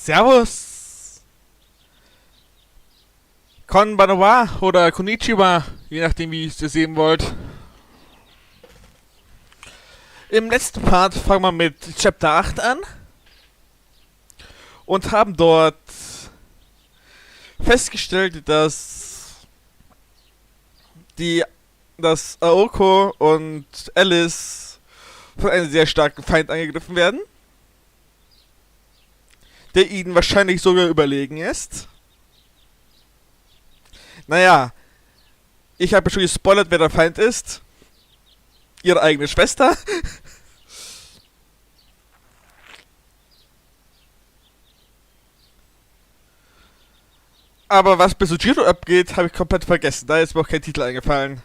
Servus! Konbanwa oder Konnichiwa, je nachdem wie ihr es sehen wollt. Im letzten Part fangen wir mit Chapter 8 an und haben dort festgestellt, dass Aoko und Alice von einem sehr starken Feind angegriffen werden, der ihnen wahrscheinlich sogar überlegen ist. Naja, ich habe schon gespoilert, wer der Feind ist. Ihre eigene Schwester. Aber was bei Sojiro abgeht, habe ich komplett vergessen. Da ist mir auch kein Titel eingefallen.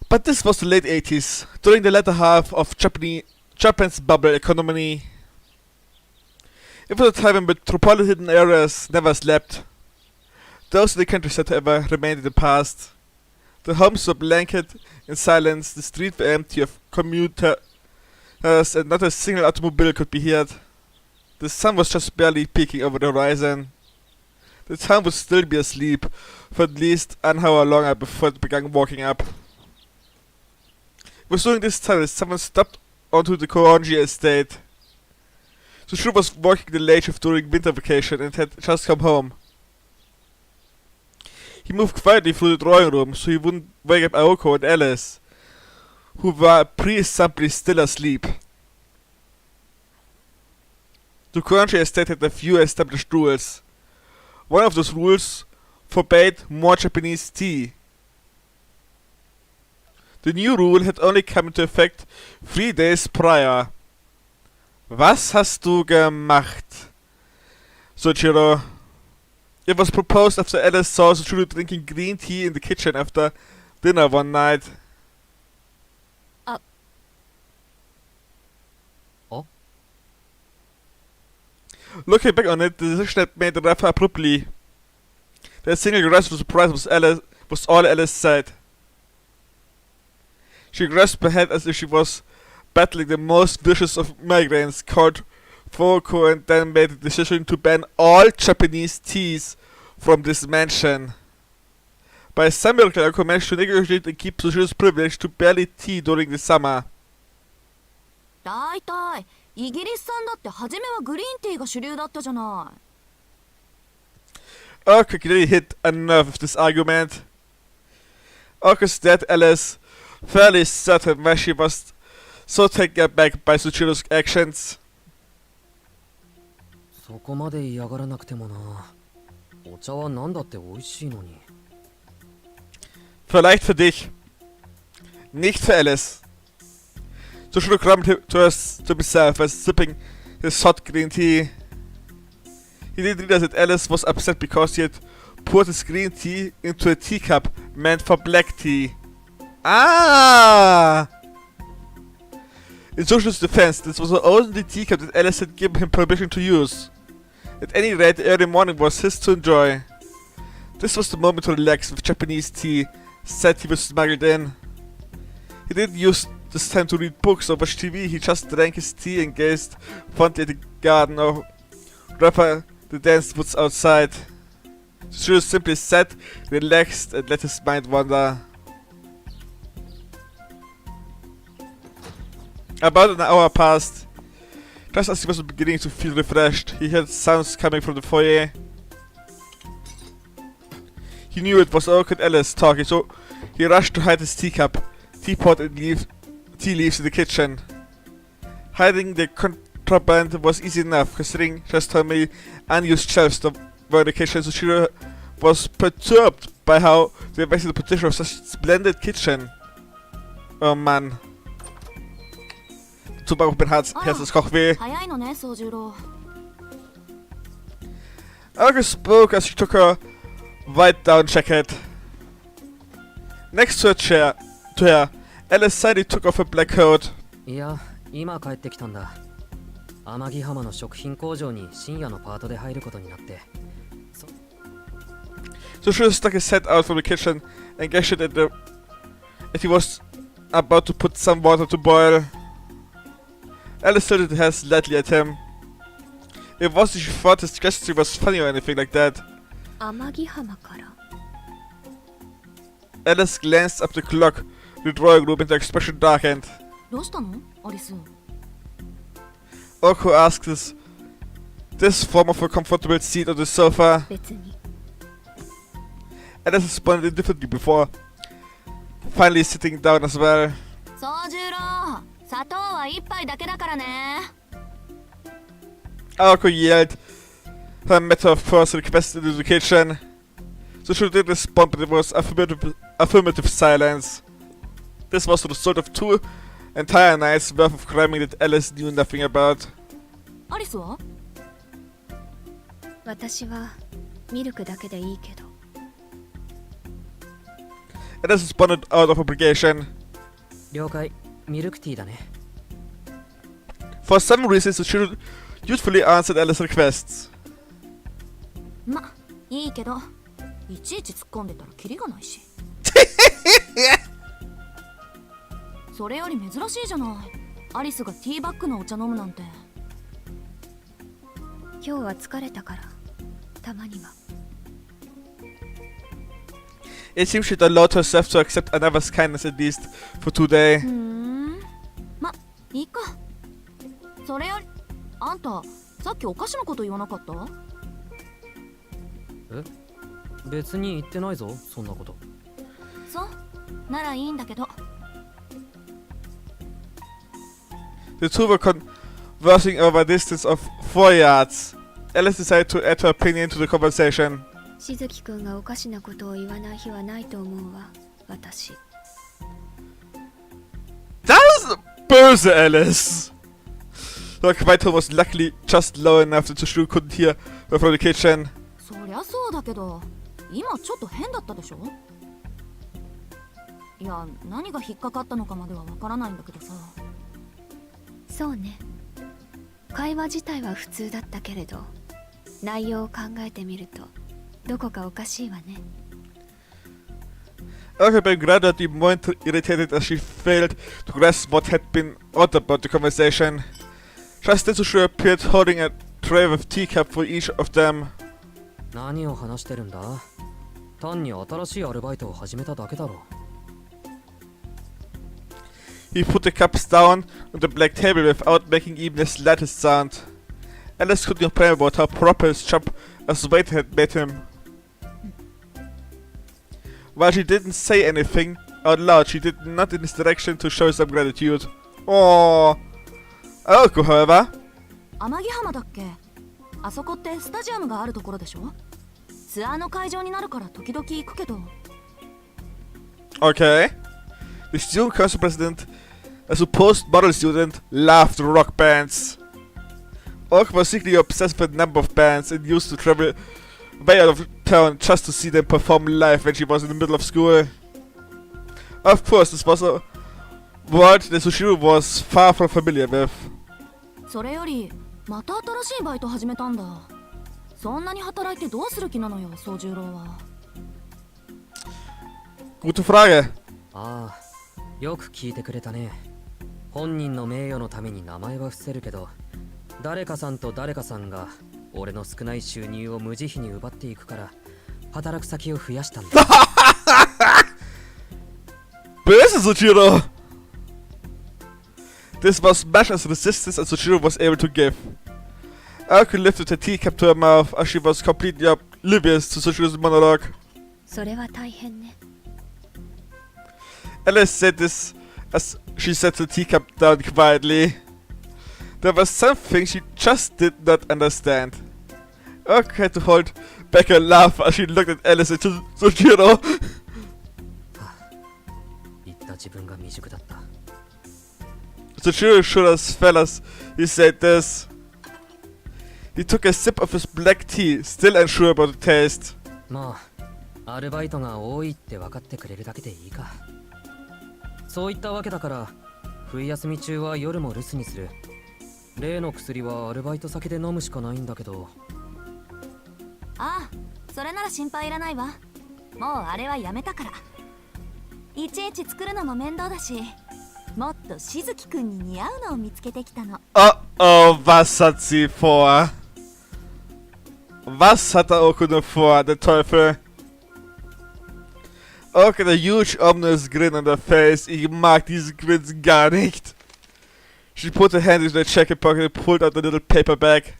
But this was the late 80s, during the latter half of Japan's bubble economy. It was a time when metropolitan areas never slept. Those in the countryside, however, remained in the past. The homes were blanketed in silence, the streets were empty of commuters, and not a single automobile could be heard. The sun was just barely peeking over the horizon. The town would still be asleep for at least an hour longer before it began waking up. It was during this time that someone stopped onto the Koronji estate. Sushiro was working the late shift during winter vacation and had just come home. He moved quietly through the drawing room so he wouldn't wake up Aoko and Alice, who were presumably still asleep. The Koronji estate had a few established rules. One of those rules forbade more Japanese tea. The new rule had only come into effect 3 days prior. Was hast du gemacht, Sojiro? It was proposed after Alice saw Sojiro drinking green tea in the kitchen after dinner one night. Oh? Looking back on it, the decision had made rather abruptly. The single grasp of surprise was all Alice said. She grasped her head as if she was battling the most vicious of migraines, called Foko, and then made the decision to ban all Japanese teas from this mansion. By some miracle, Aoko managed to negotiate and keep Sushiro's privilege to barely tea during the summer. だいたいイギリス産だって初めはグリーンティーが主流だったじゃない。Aoko clearly hit a nerve with this argument. Aoko stared at Alice, fairly certain why she was so taken aback by Sushiro's actions. そこまで嫌がらなくてもな。お茶は何だって美味しいのに。Vielleicht für dich, nicht für Alice. Sushiro grumbled to himself as sipping his hot green tea. He didn't realize that Alice was upset because he had poured his green tea into a teacup meant for black tea. Ah! In Sushiro's defense, this was the only teacup that Alice had given him permission to use. At any rate, the early morning was his to enjoy. This was the moment to relax with Japanese tea, said he was smuggled in. He didn't use this time to read books or watch TV, he just drank his tea and gazed fondly at the garden, or rather the dense woods outside. Sushiro simply sat, relaxed, and let his mind wander. About an hour passed. Just as he was beginning to feel refreshed, he heard sounds coming from the foyer. He knew it was Aoko and Alice talking, so he rushed to hide his teacup, teapot, and tea leaves in the kitchen. Hiding the contraband was easy enough, considering just how many unused shelves there were in the kitchen. Sushiro was perturbed by how they wasted the potential of such a splendid kitchen. Oh man. Super, mein Herz ist Kochweh. 早いのね、宗十郎。Aoko spoke as she took her white-down jacket. Next to her, Alice silently took off her black coat. いや、今帰ってきたんだ。天城浜の食品工場に深夜のパートで入ることになって。So she stuck his head out from the kitchen and gestured at he was about to put some water to boil. Alice tilted her slightly at him. It wasn't she thought his gesture was funny or anything like that. 天城浜から Alice glanced up the clock in the drawing room and her expression darkened. どうしたのアリス Oko asked this form of a comfortable seat on the sofa. 別に Alice responded indifferently before finally sitting down as well. 宗十郎砂糖は一杯だけだからね Oko yelled her matter of course request in the kitchen. So she did respond, but it was affirmative silence. This was the result of 2 entire nights worth of cramming that Alice knew nothing about. アリスは私はミルクだけでいいけど Alice responded out of obligation. 了解ミルクティーだね For some reason, Sushiro usefully answered Alice's requests. まいいけどいちいち突っ込んでたらキリがないしそれより珍しいじゃないアリスがティーバッグのお茶飲むなんて今日は疲れたからたまには It seems she'd allowed herself to accept another's kindness at least for today. まいいかそれよりあんたさっきお菓子のこと言わなかったえ別に言ってないぞそんなことそうならいいんだけど The two were conversing over a distance of 4 yards. Alice decided to add her opinion to the conversation. しずきくんがおかしなことを言わない日はないと思うわ私 That was böse, Alice! Her quiet tone was luckily just low enough that Sushiro couldn't hear her from the kitchen. そりゃそうだけど今ちょっと変だったでしょいや何が引っかかったのかまではわからないんだけどさそうね会話自体は普通だったけれど内容を考えてみるとどこかおかしいわね Erika became gradually more irritated as she failed to grasp what had been odd about the conversation. Just then Sushiro appeared holding a tray with teacup for each of them. 何を話してるんだ単に新しいアルバイトを始めただけだろ He put the cups down on the black table without making even the slightest sound. Alice couldn't complain about how proper his job as a waiter had made him. While she didn't say anything out loud, she did nod in his direction to show some gratitude. Aww. Oko, however, 天城浜だっけあそこってスタジアムがあるところでしょツアーの会場になるから時々行くけど okay. The student council president, a supposed model student, loved rock bands. Ork was secretly obsessed with a number of bands and used to travel way out of town just to see them perform live when she was in the middle of school. Of course, this was a world that Sushiro was far from familiar with. それよりまた新しいバイト始めたんだそんなに働いてどうする気なのよ宗十郎は Gute Frage. ああよく聞いてくれたね本人の名誉のために名前は伏せるけど誰かさんと誰かさんが俺の少ない収入を無慈悲に奪っていくから働く先を増やしたんだ Böse Sushiro! This was much as resistance as Sushiro was able to give. Eriko lifted her teacup to her mouth as she was completely oblivious to Sushiro's monologue. それは大変ね Alice said this as she set the teacup down quietly. There was something she just did not understand. Eriko had to hold back a laugh as she looked at Alice and to Sushiro. 言った自分が未熟だった Sushiro showed us fellas, he said this. He took a sip of his black tea, still unsure about the taste. まあアルバイトが多いって分かってくれるだけでいいかそういったわけだから冬休み中は夜も留守にする例の薬はアルバイト先で飲むしかないんだけどああそれなら心配いらないわもうあれはやめたからいちいち作るのも面倒だしもっとしずきくんに似合うのを見つけてきたの Uh-oh, was hat sie vor? Was hat Aoko nur vor, der Teufel? Aoko hat a huge ominous grin on her face. Ich mag diesen Grinsen gar nicht. She put her hand into her jacket pocket and pulled out a little paper bag.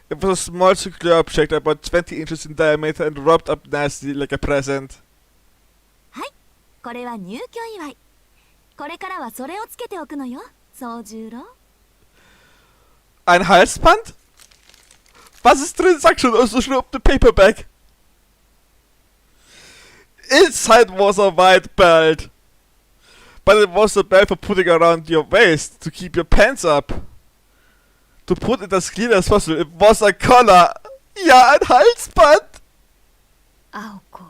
It was a small circular object about 20 inches in diameter and wrapped up nicely like a present. これは入居祝い。これからはそれをつけておくのよ、宗十郎。Ein Halsband? Was ist drin? Sag schon, so schnell up the paper bag. Inside was a white belt. But it was a belt for putting around your waist to keep your pants up. To put it as clean as possible, it was a collar. Ja, ein Halsband. 青子。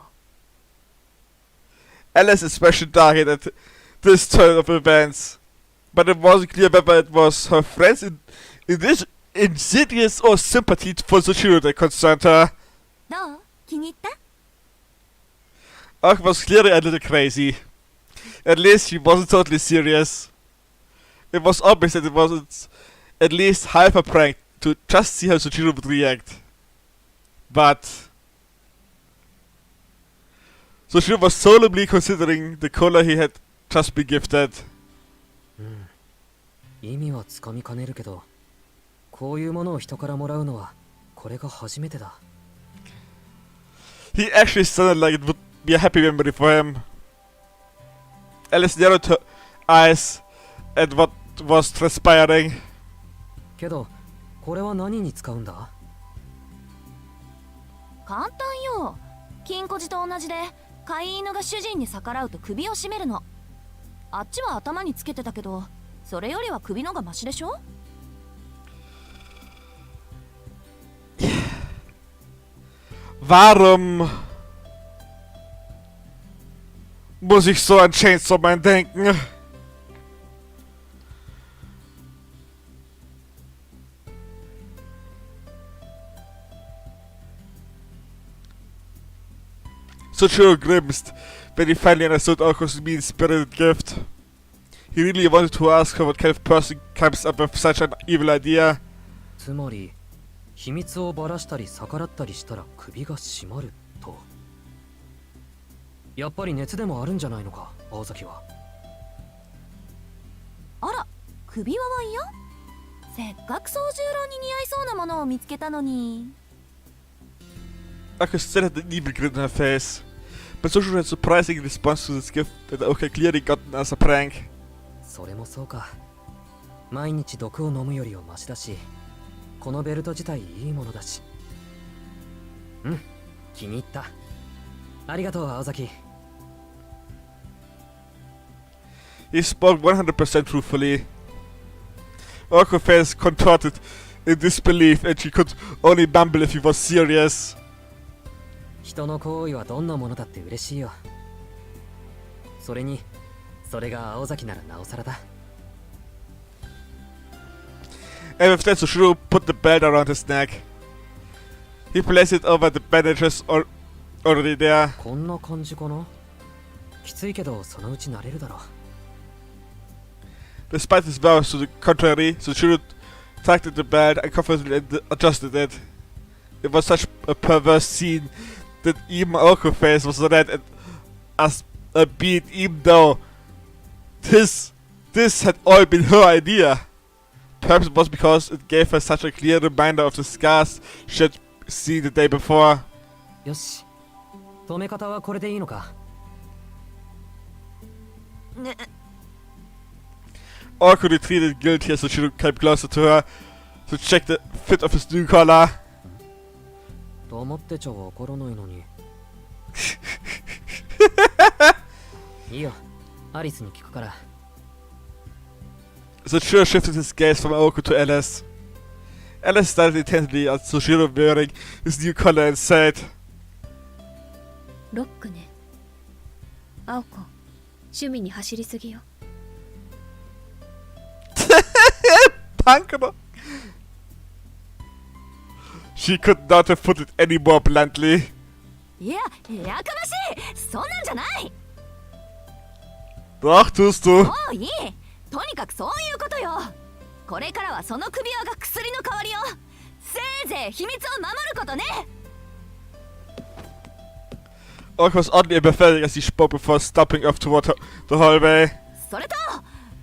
Alice especially darkened at this turn of events. But it wasn't clear whether it was her friends in this insidious or sympathy for Soichiro that concerned her. どう？気に入った？ Ach was clearly a little crazy. At least she wasn't totally serious. It was obvious that it was at least half a prank to just see how Soichiro would react. But Soichiro was solemnly considering the collar he had just been gifted. 意味はつかみかねるけど、こういうものを人からもらうのはこれが初めてだ。 He actually sounded like it would be a happy memory for him. Alice narrowed her eyes at what was transpiring. けど、これは何に使うんだ？簡単よ。金庫寺と同じで、飼い犬が主人に逆らうと首を絞めるの。あっちは頭につけてたけど、それよりは首のがマシでしょ？ Warum muss ich so an Chainsaw Man denken? Soichiro grimaced when he finally understood Aoko's mean-spirited gift. He really wanted to ask her what kind of person comes up with such an evil idea. つまり、秘密をばらしたり逆らったりしたら首が締まると。やっぱり熱でもあるんじゃないのか、青崎は。あら、首輪は嫌？せっかく宗十郎に似合いそうなものを見つけたのに。Aoko still had an evil grin on her face, but Soichiro had a surprising response to this gift that Aoko had clearly gotten as a prank. それもそうか。毎日毒を飲むよりはマシだし、このベルト自体いいものだし。うん、気に入った。ありがとう、青崎。He spoke 100% truthfully. Aoko's face contorted in disbelief, and she could only mumble if he was serious. 人の行為はどんなものだって嬉しいよ。それに、それが青崎ならなおさらだ。And with that, Soichiro put the belt around his neck. He placed it over the bandages already there. こんな感じかな。きついけど、そのうち慣れるだろう。Despite his vows to the contrary, Soichiro tugged at the belt uncomfortably and adjusted it. It was such a perverse scene that even Aoko's face was red and as a bead, even though this had all been her idea. Perhaps it was because it gave her such a clear reminder of the scars she had seen the day before. よし。止め方はこれでいいのか。ね、Aoko retreated guilty as Soichiro came closer to her to check the fit of his new collar. 黙ってちゃわからないのに。いいよ。アリスに聞くから。Soichiro shifted his gaze from Aoko to Alice. Alice stared intently at Soichiro wearing his new collar and said, ロックね。青子、趣味に走りすぎよ。Punk. She could not have put it any more bluntly. いや、やかましい。そんなんじゃない。 Doch, tust du. もういい。とにかくそういうことよ。これからはその首輪が薬の代わりよ。せいぜい秘密を守ることね。 Ork was oddly empathetic as he spoke before stopping off toward the hallway. それと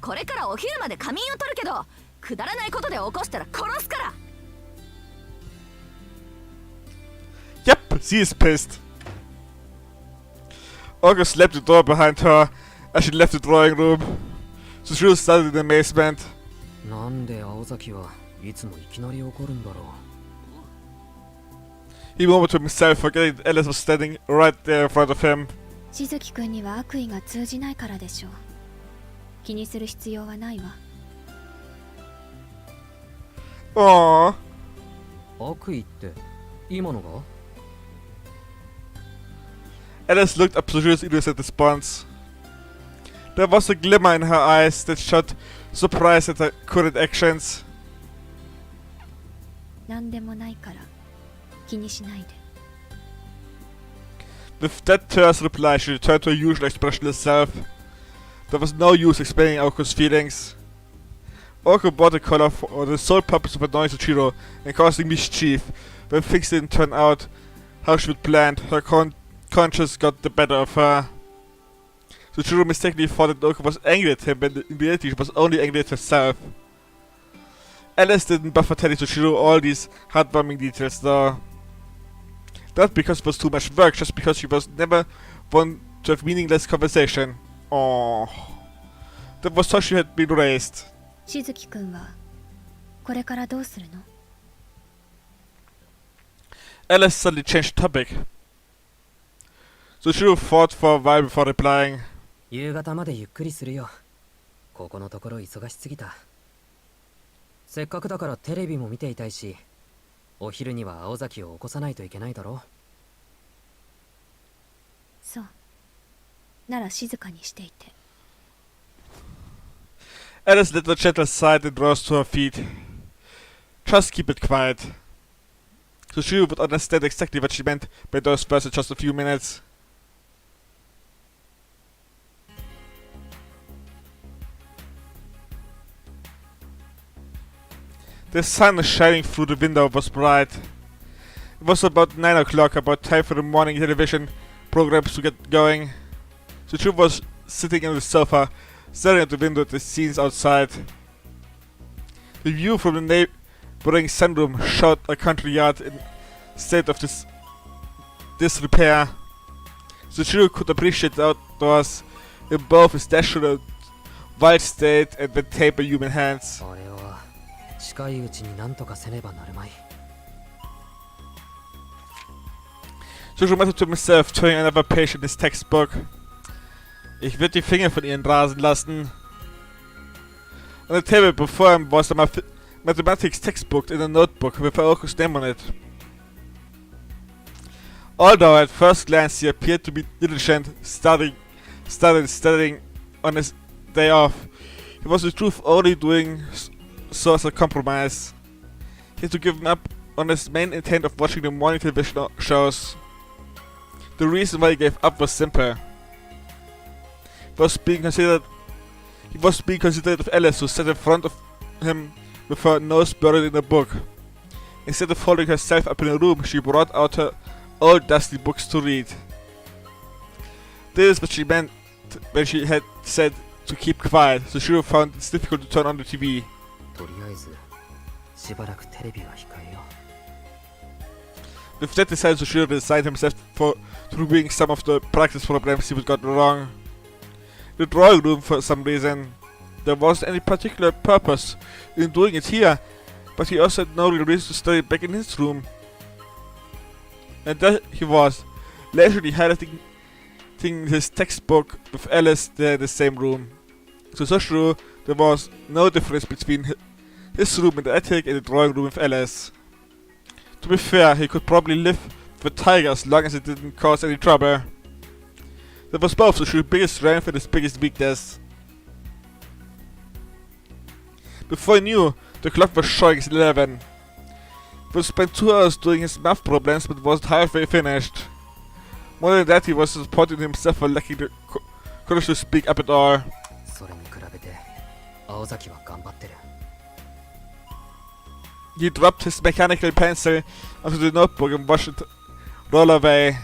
これからお昼まで仮眠を取るけど、くだらないことで起こしたら殺すから。 Yep, she is pissed. Orko slapped the door behind her as she left the drawing room. Sushiro started in amazement. なんで青崎はいつもいきなり怒るんだろ He murmured to himself, forgetting that Alice was standing right there in front of him. しずきくんには悪意が通じないからでしょう。気にする必要はないわ。 Aww. う。悪意って今のが Alice looked up Sushiro's innocent response. There was a glimmer in her eyes that showed surprise at her current actions. なんでもないから気にしないで。 With that terse reply, she returned to her usual expressionless self. There was no use explaining Orko's feelings. Orko bought the collar for the sole purpose of annoying Sushiro and causing mischief. When things didn't turn out how she had planned, her conscience got the better of her. Sushiro mistakenly thought that Orko was angry at him, when in reality she was only angry at herself. Alice didn't bother telling Sushiro all these heartwarming details though. Not because it was too much work, just because she was never one to have meaningless conversation. Aww. That was how she had been raised. しずきくんはこれからどうするの？ Alice suddenly changed topic. Sushiro thought for a while before replying. 夕方までゆっくりするよ。ここのところ忙しすぎた。せっかくだからテレビも見ていたいし、お昼には青崎を起こさないといけないだろ。そう。なら静かにしていて。 Alice let the gentle sigh and rose to her feet. Just keep it quiet. Sushiro would understand exactly what she meant by those words in just a few minutes. The sun shining through the window was bright. It was about 9 o'clock, about time for the morning television programs to get going. Sushiro was sitting on the sofa, staring at the window at the scenes outside. The view from the neighboring sunroom showed a country yard in state of disrepair. Sushiro could appreciate the outdoors in both its natural wild state and when tamed by human hands. あれは近いうちに何とかせねばなるまい。 Sushiro muttered to himself, turning another page in his textbook. Ich würde die Finger von ihnen rasen lassen. On the table before him was a mathematics textbook in a notebook with Orko's name on it. Although at first glance he appeared to be diligent, studying on his day off, he was in truth only doing so as a compromise. He had to give up on his main intent of watching the morning television shows. The reason why he gave up was simple. He was being considered of Alice, who sat in front of him with her nose buried in a book. Instead of holding herself up in a room, she brought out her old dusty books to read. This is what she meant when she had said to keep quiet, so Sushiro found it difficult to turn on the TV. とりあえずしばらくテレビは控えよ With that decided, Sushiro resigned himself to reviewing some of the practice problems he had gotten wrong. The drawing room, for some reason, there wasn't any particular purpose in doing it here, but he also had no real reason to study back in his room. And there he was, leisurely highlighting his textbook with Alice there in the same room. To Sushiro, there was no difference between his room in the attic and the drawing room with Alice. To be fair, he could probably live with a tiger as long as it didn't cause any trouble. That was both Sushiro's biggest strength and his biggest weakness. Before he knew, the clock was showing 11. He would spend 2 hours doing his math problems, but wasn't halfway finished. More than that, he was disappointed in himself for lacking the courage to speak up at all. それに比べて青崎は頑張ってる。He dropped his mechanical pencil onto the notebook and watched it roll away.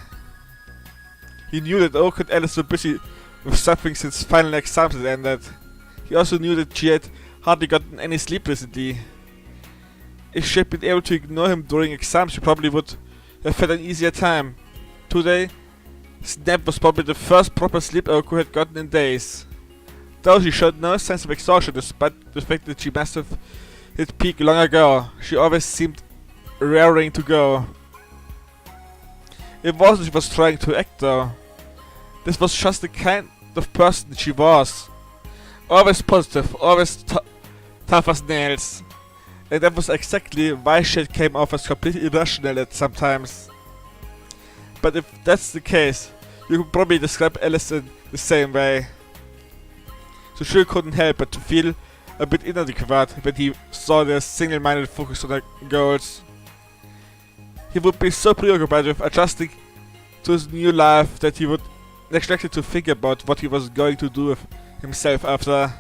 He knew that Oak and Alice were busy with something since final exams had ended. He also knew that she had hardly gotten any sleep recently. If she had been able to ignore him during exams, she probably would have had an easier time. Today, his nap was probably the first proper sleep Oko had gotten in days. Though she showed no sense of exhaustion despite the fact that she must have hit peak long ago, she always seemed raring to go. It wasn't she was trying to act though. This was just the kind of person she was. Always positive, always tough as nails. And that was exactly why shit came off as completely irrational at sometimes. But if that's the case, you could probably describe Alice in the same way. So she couldn't help but to feel a bit inadequate when he saw their single-minded focus on their goals. He would be so preoccupied with adjusting to his new life that he would neglected to think about what he was going to do with himself after.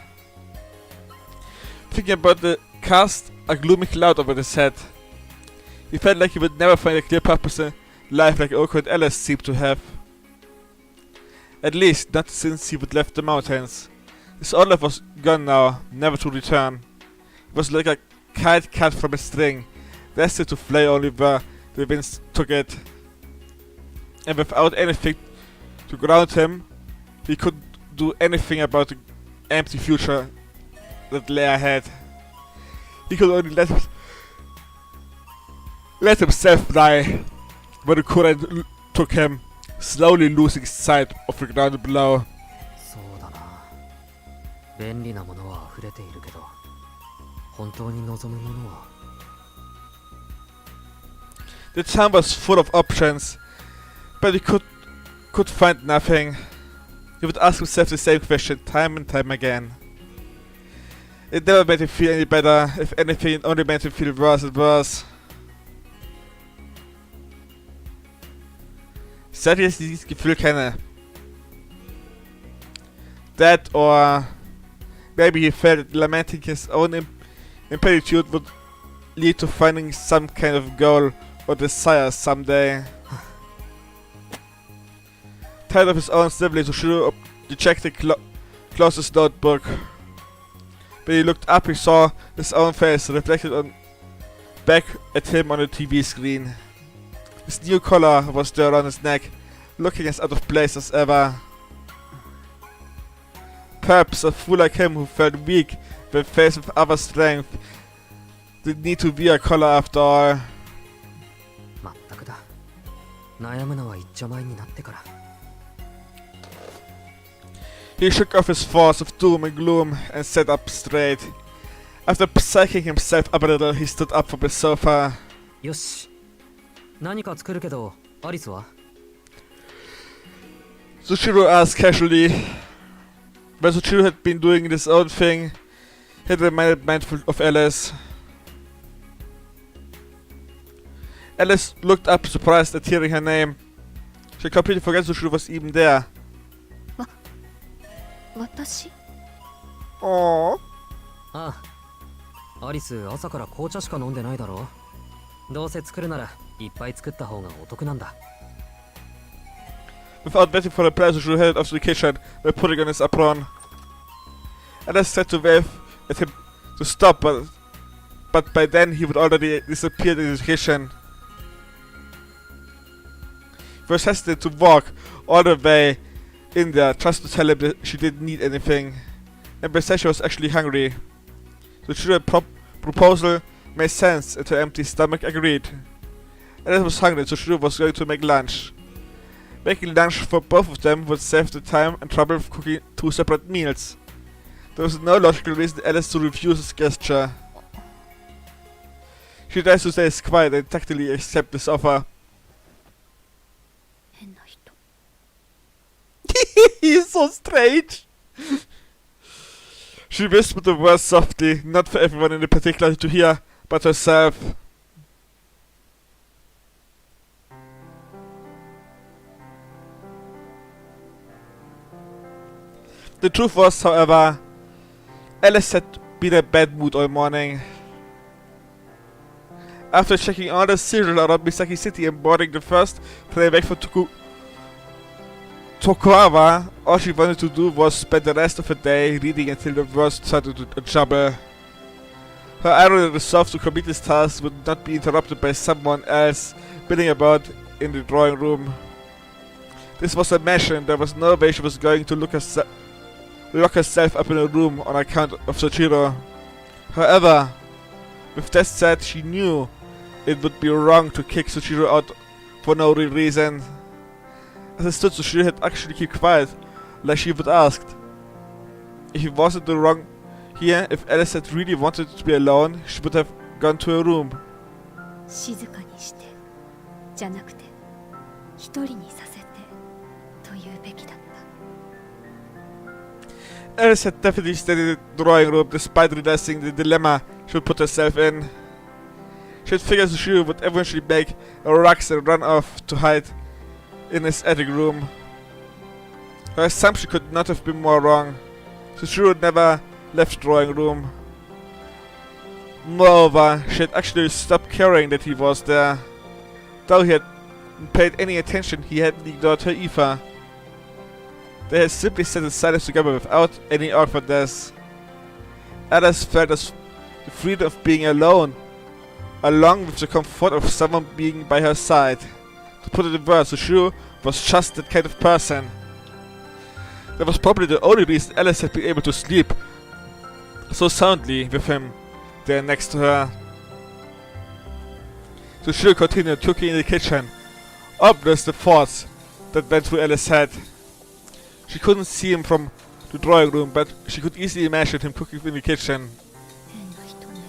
Thinking about the cast a gloomy cloud over his head. He felt like he would never find a clear purpose in life like Oko and Alice seemed to have. At least not since he would left the mountains. His old life was gone now, never to return. It was like a kite cut from a string, destined to fly only where the winds took it. And without anything to ground him, he couldn't do anything about the empty future that lay ahead. He could only let himself die when the current took him, slowly losing sight of the ground below. そうだな。便利なものは溢れているけど、本当に望むものは。The town was full of options, but he could find nothing. He would ask himself the same question time and time again. It never made him feel any better. If anything, it only made him feel worse and worse. Seit ich dieses Gefühl kenne. That or maybe he felt that lamenting his own impetuosity would lead to finding some kind of goal or desire someday. Tired of his own siblings, Toshiro dejected closed his notebook. When he looked up, he saw his own face reflected back at him on the TV screen. His new collar was there around his neck, looking as out of place as ever. Perhaps a fool like him who felt weak when faced with other strength didn't need to wear a collar after all. まったくだ。悩むのは一丁前になってから。He shook off his thoughts of doom and gloom and sat up straight. After psyching himself up a little, he stood up from the sofa. よし。何か作るけど、アリスは Toshiro asked casually. When Toshiro had been doing his own thing, he had remained mindful of Alice. Alice looked up, surprised at hearing her name. She completely forgot Toshiro was even there. 私 Aww. ああ。アリス、朝から紅茶しか飲んでないだろ。どうせ作るなら、いっぱい作った方がお得なんだ。Without waiting for the prize, Toshiro headed off to the kitchen by putting on his apron. Alice tried to wave at him to stop, but by then he would already disappeared in the kitchen. He was hesitant to walk all the way in there just to tell him that she didn't need anything, and besides she was actually hungry. The Toshiro proposal made sense, and her empty stomach agreed. Alice was hungry, so Toshiro was going to make lunch. Making lunch for both of them would save the time and trouble of cooking two separate meals. There was no logical reason Alice to refuse his gesture. She tries to stay quiet and tactily accept this offer. 変な人 He's so strange! She whispered the words softly, not for everyone in particular to hear, but herself. The truth was, however, Alice had been in a bad mood all morning. After checking all the cereal around Misaki City and boarding the first plane back for Tokawa, all she wanted to do was spend the rest of the day reading until the worst started to trouble. Her iron resolve to complete this task would not be interrupted by someone else milling about in the drawing room. This was a mission. There was no way she was going to lock herself up in a room on account of Soichiro. However, with that said, she knew it would be wrong to kick Soichiro out for no real reason. As it stood, Soichiro had actually kept quiet, like she would asked. If he wasn't the wrong here, if Alice had really wanted to be alone, she would have gone to her room. 静かにしてじゃなくて一人にさせてと言うべきだった Alice had definitely stayed in the drawing room despite realizing the dilemma she would put herself in. She had figured Soichiro would eventually make a ruckus and run off to hide in his attic room. Her assumption could not have been more wrong. Soichiro never left the drawing room. Moreover, she had actually stopped caring that he was there. Though he hadn't paid any attention, he hadn't ignored her either. They had simply sat in silence together without any awkwardness. Alice felt as the freedom of being alone, along with the comfort of someone being by her side. To put it in words, Soichiro was just that kind of person. That was probably the only reason Alice had been able to sleep so soundly with him there next to her. Soichiro continued cooking in the kitchen. Obvious the thoughts that went through Alice's head. She couldn't see him from the drawing room, but she could easily imagine him cooking in the kitchen. 変な人ね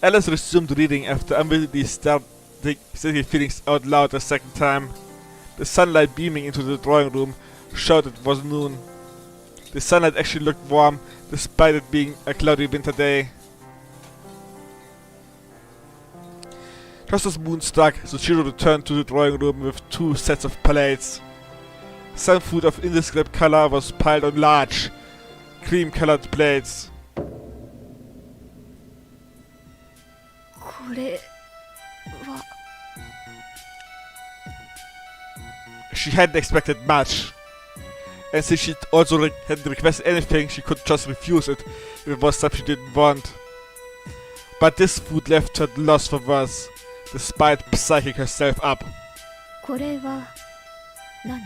Alice resumed reading after unwillingly stating feelings out loud a second time. The sunlight beaming into the drawing room showed it was noon. The sunlight actually looked warm, despite it being a cloudy winter day. Just as moon struck, Soichiro returned to the drawing room with 2 sets of plates. Some food of indescribable color was piled on large, cream-colored plates. これは She hadn't expected much. And since she also hadn't requested anything, she could just refuse it if it was something she didn't want. But this food left her at a loss for words, despite psyching herself up. これは何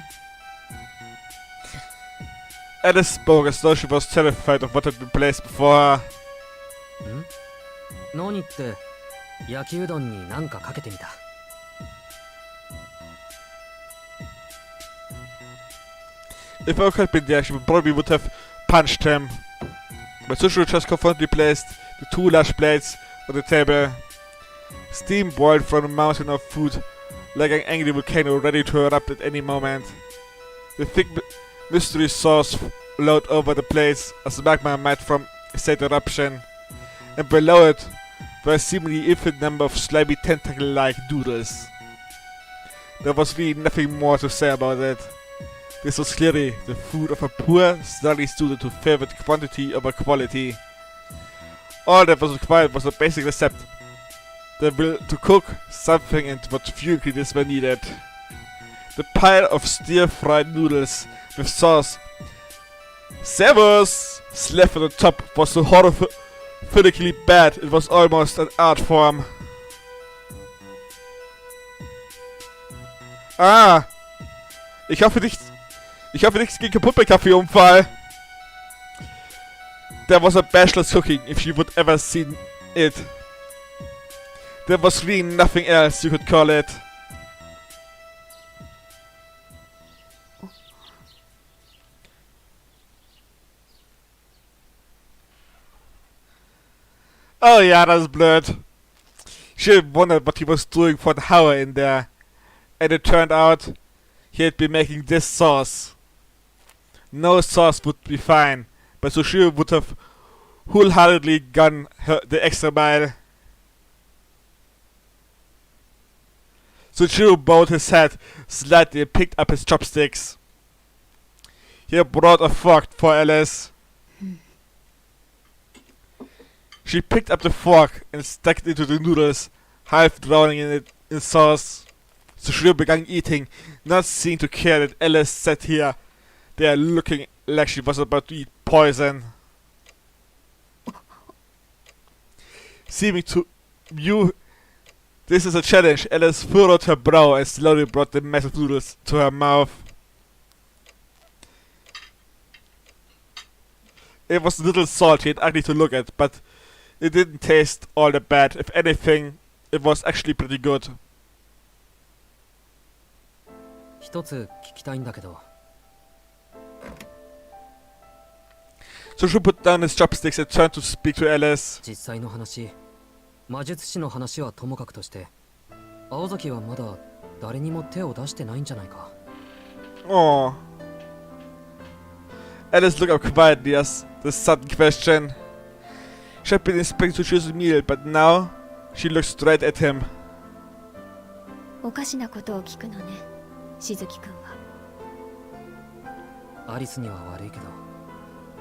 Alice spoke as though she was terrified of what had been placed before her. 何って焼きうどんに何かかけてみた。 If Oak had been there, she probably would have punched him. But Soichiro just confidently placed the 2 large plates on the table. Steam boiled from a mountain of food, like an angry volcano ready to erupt at any moment. The thick mystery sauce flowed over the plates as magma might from a said eruption. And below it were a seemingly infinite number of slimy tentacle-like doodles. There was really nothing more to say about it. This was clearly the food of a poor, study student who favored quantity over quality. All that was required was a basic recipe, the will to cook something and what few ingredients were needed. The pile of stir-fried noodles with sauce, Servus, slapped on the top was so horrifically bad it was almost an art form. Ah! Ich hoffe nichts ging kaputt bei Kaffeeunfall. There was a bachelor's cooking if you would ever seen it. There was really nothing else you could call it. Oh yeah, that's blurred. She had wondered what he was doing for an hour in there. And it turned out he had been making this sauce. No sauce would be fine, but Soichiro would have wholeheartedly gone the extra mile. Soichiro bowed his head slightly and picked up his chopsticks. He brought a fork for Alice. She picked up the fork and stuck it into the noodles, half drowning in it in sauce. Sushiro began eating, not seeming to care that Alice sat here there looking like she was about to eat poison. Seeming to view this as a challenge, Alice furrowed her brow and slowly brought the massive noodles to her mouth. It was a little salty and ugly to look at, but it didn't taste all that bad. If anything, it was actually pretty good. 一つ聞きたいんだけど、 Sushiro put down his chopsticks and turned to speak to Alice. 実際の話、魔術師の話はともかくとして、青崎はまだ誰にも手を出してないんじゃないか。 Oh. Alice looked up quietly as the sudden question. She had been expecting Sushiro's meal, but now she looked straight at him. おかしなことを聞くのね、しずきくんは。アリスには悪いけど、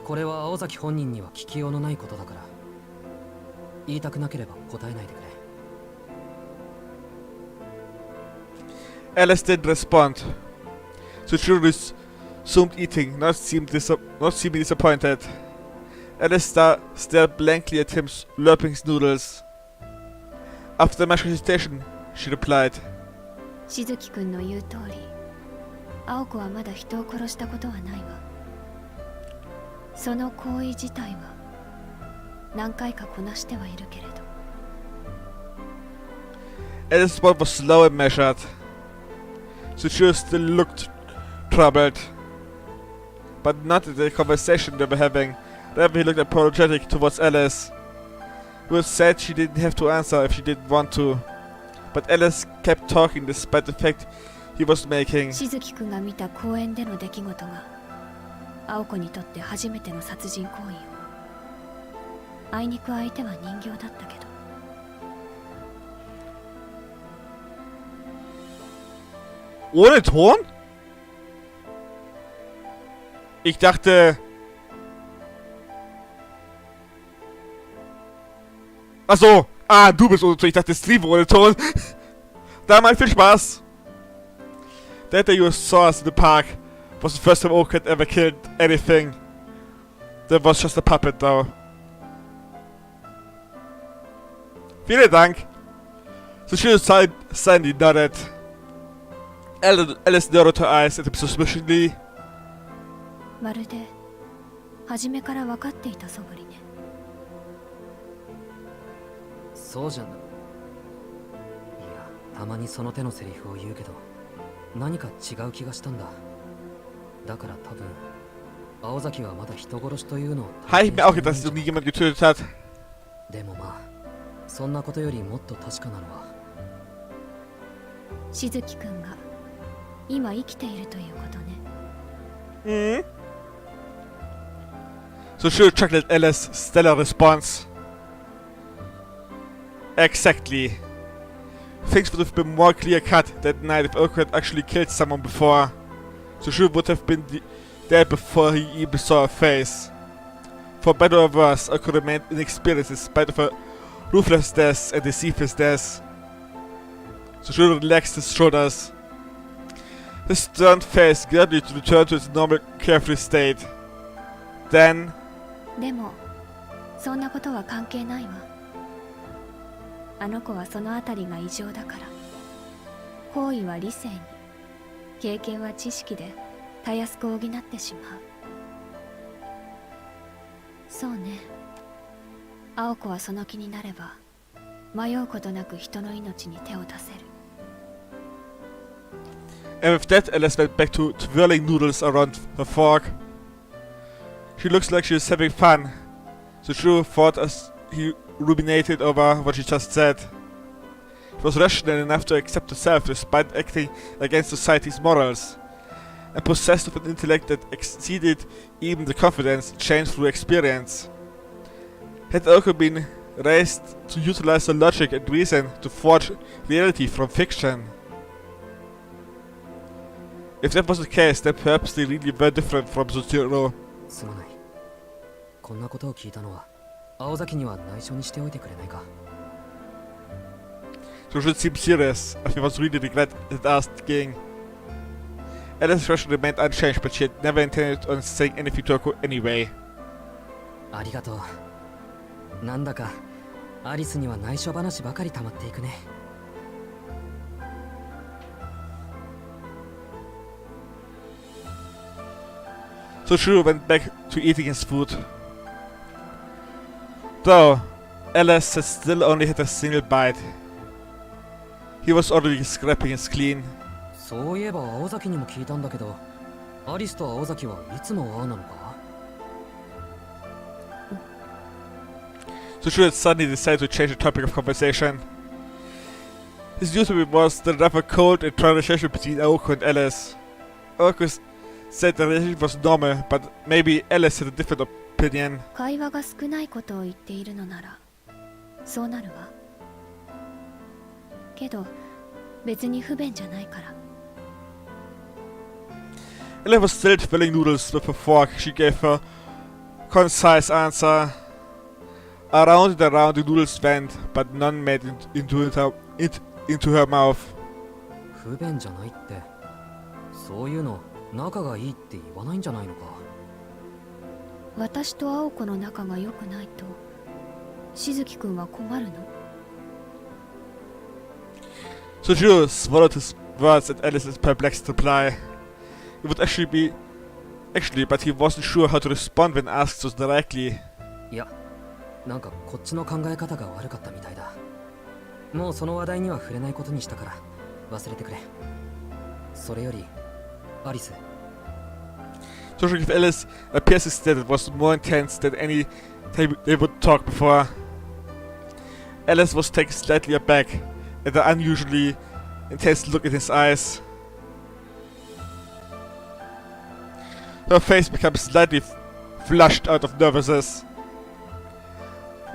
これは青崎本人には聞きようのないことだから、言いたくなければ答えないでくれ。 Alice didn't respond. Sushiro resumed eating, not seeming disappointed. Alice stared blankly at him slurping his noodles. After much hesitation, she replied. しずきくんの言う通り、青子はまだ人を殺したことはないわ。その行為自体は何回かこなしてはいるけれど。 Alice's voice was slow and measured. Sushiro still looked troubled, but not at the conversation they were having. Rather, he looked apologetic towards Alice, who said she didn't have to answer if she didn't want to. But Alice kept talking despite the fact he was making. しずきくんが見た公園での出来事が青子にとって初めての殺人行為よ。あいにく相手は人形だったけど。 Ohne Ton? Ich dachte... Achso, du bist ohne Ton. Ich dachte, Stream ohne Ton. Da mal viel Spaß. That day you saw us in the park was the first time Oak had ever killed anything. That was just a puppet though. Vielen Dank. Sushiro silently nodded. Alice narrowed her eyes at him suspiciously. まるで初めから分かっていたそぶりね。そうじゃな。いや、たまにその手のセリフを言うけど、何か違う気がしたんだ。だから多分、青崎はまだ人殺しというのを。Habe ich mir auch gedacht, dass sie noch nie jemand getötet hat. でもまあ、そんなことよりもっと確かなのは、しずきくんが今生きているということね。Mhm. Sushiro chuckled at Alice's stellar response. Exactly. Things would have been more clear-cut that night if Oko had actually killed someone before. Sushiro would have been dead before he even saw her face. For better or worse, Oko remained inexperienced in spite of her ruthlessness and deceivedness. Sushiro relaxed his shoulders. His stern face gradually returned to its normal, carefree state. Then... でもそんなことは関係ないわ。あの子はそのあたりが異常だから。行為は理性に、経験は知識でたやすく補ってしまう。そうね。青子はその気になれば迷うことなく人の命に手を出せる。 And with that, Alice went back to twirling noodles around her fork. She looks like she is having fun. Sushiro thought as he ruminated over what she just said. He was rational enough to accept herself despite acting against society's morals, and possessed of an intellect that exceeded even the confidence gained through experience. Had Oko been raised to utilize her logic and reason to forge reality from fiction? If that was the case, then perhaps they really were different from Sushiro. すまない。こんなことを聞いたのは青崎には内緒にしておいてくれないか。 So should seem serious, as he was really regret it asking. Alice's expression remained unchanged, but she had never intended on saying anything to her anyway. ありがとう。なんだかアリスには内緒話ばかり溜まっていくね。 So Shiro went back to eating his food. Though, Alice had still only had a single bite. He was already scraping his clean. そういえば青崎にも聞いたんだけど、アリスと青崎はいつもああなのか？ So Shiro had suddenly decided to change the topic of conversation. His usual was the rather cold and dry relationship between Aoko and Alice. Aoko said the relationship was normal, but maybe Alice had a different opinion. 会話が少ないことを言っているのならそうなるわ。けど別に不便じゃないから。 Alice was still filling noodles with a fork. She gave her concise answer. Around and around the noodles went, but none made it into her mouth. 不便じゃないって、そういうの仲がいいって言わないんじゃないのか。私と青子の仲が良くないとしずきくんは困るの？ So Shiro swallowed his words at Alice's perplexed reply. It would actually, but he wasn't sure how to respond when asked so directly. いや、なんかこっちの考え方が悪かったみたいだ。もうその話題には触れないことにしたから忘れてくれ。それよりアリス。 So Shiro gave Alice a piercing stare that was more intense than any time they would talk before. Alice was taken slightly aback at the unusually intense look in his eyes. Her face became slightly flushed out of nervousness.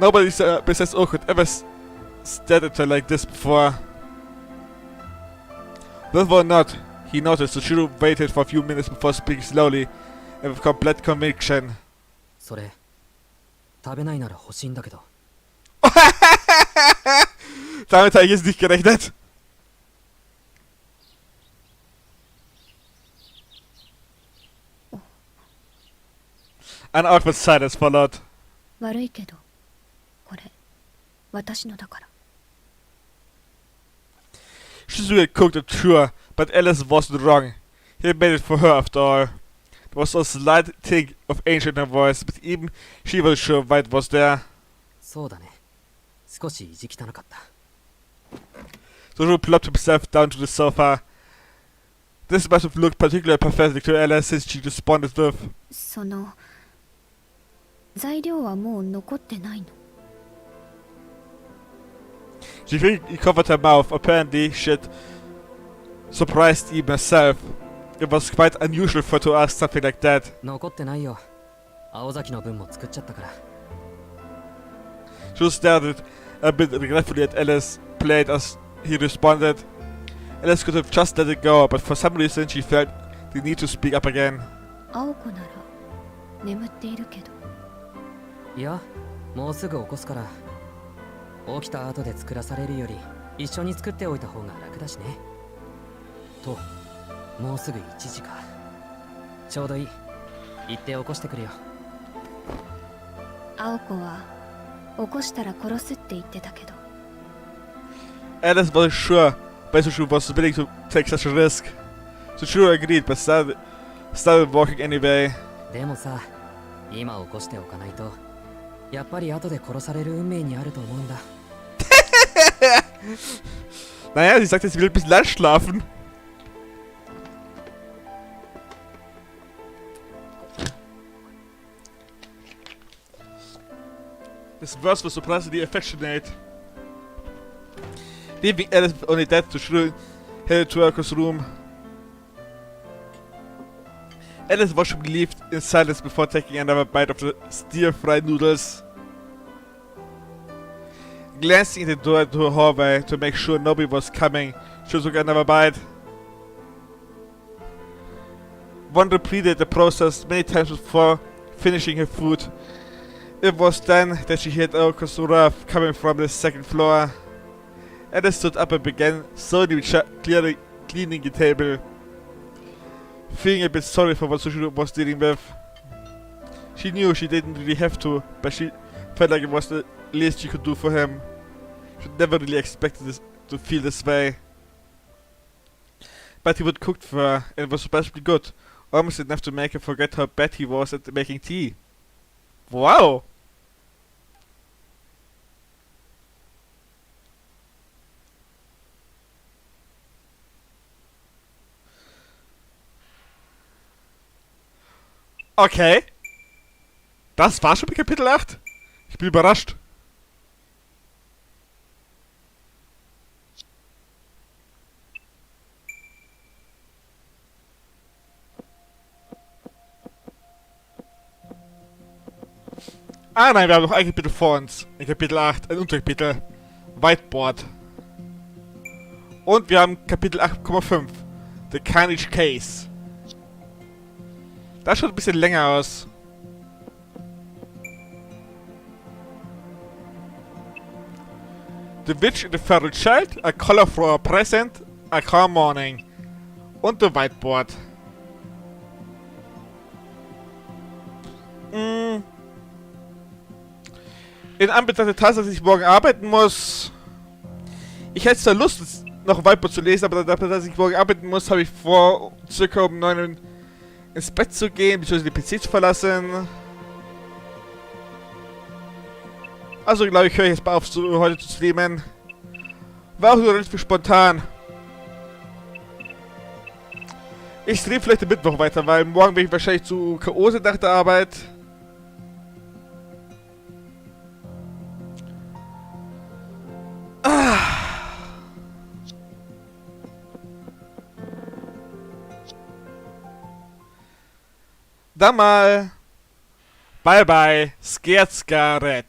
Nobody besides Oko had ever stared at her like this before. Whether or not he noticed, so Shiro waited for a few minutes before speaking slowly and with complete conviction. それ食べないなら欲しいんだけど。 Damit habe ich jetzt nicht gerechnet. An awkward silence followed. 悪いけどこれ私のだから。 Shizuka had cooked it sure, but Alice wasn't wrong. He had made it for her after all. There was a slight tinge of ancient in her voice, but even she wasn't sure why it was there. そうだね。少し意地汚かった。 So Shiro plopped himself down to the sofa. This must have looked particularly pathetic to Alice since she responded with, その材料はもう残ってないの？ She quickly covered her mouth. Apparently, she had surprised even herself. It was quite unusual for her to ask something like that. 残ってないよ。青崎の分も作っちゃったから。 She stared a bit regretfully at Alice's plate as he responded. Alice could have just let it go, but for some reason she felt the need to speak up again. 青子なら眠っているけど。いや、もうすぐ起こすから。起きた後で作らされるより一緒に作っておいた方が楽だしね。と、もうすぐ1時か。ちょうどいい。行って起こしてくれよ。青子は起こしたら殺すって言ってたけど。 Alice wasn't sure whether she was willing to take such a risk. So Shiro agreed, but started walking anyway. でもさ、今起こしておかないとやっぱり後で殺される運命にあると思うんだ。 Naja, sie sagt jetzt, sie will ein bisschen lang schlafen. This verse was surprisingly affectionate. Leaving Alice with only that to Shiro headed to Ako's room. Alice watched him leave in silence before taking another bite of the stir-fried noodles. Glancing at the door to her hallway to make sure nobody was coming, she took another bite. One repeated the process many times before finishing her food. It was then that she heard Okasura coming from the second floor. Anna stood up and began slowly cleaning the table, feeling a bit sorry for what Sushiro was dealing with. She knew she didn't really have to, but she felt like it was the least she could do for him. She never really expected this to feel this way. But he would cook for her, and it was especially good. Almost enough to make her forget how bad he was at making tea. Wow! Okay. Das war schon mit Kapitel 8? Ich bin überrascht. Ah nein, wir haben noch ein Kapitel vor uns. In Kapitel 8, ein Unterkapitel. Whiteboard. Und wir haben Kapitel 8,5. The Carnage Case. Das schaut ein bisschen länger aus. The Witch and the Feral Child, A Color for a Present, A Calm Morning. Und The Whiteboard. In Anbetracht der Tatsache, dass ich morgen arbeiten muss. Ich hätte zwar Lust, noch ein Whiteboard zu lesen, aber dafür, dass ich morgen arbeiten muss, habe ich vor, circa um 9 Uhr ins Bett zu gehen, bzw. den PC zu verlassen. Also glaube ich, höre ich jetzt mal auf, heute zu streamen. War auch nur relativ spontan. Ich streame vielleicht am Mittwoch weiter, weil morgen bin ich wahrscheinlich zu K.O. nach der Arbeit. Dann mal. Bye bye, Scared Scarlet.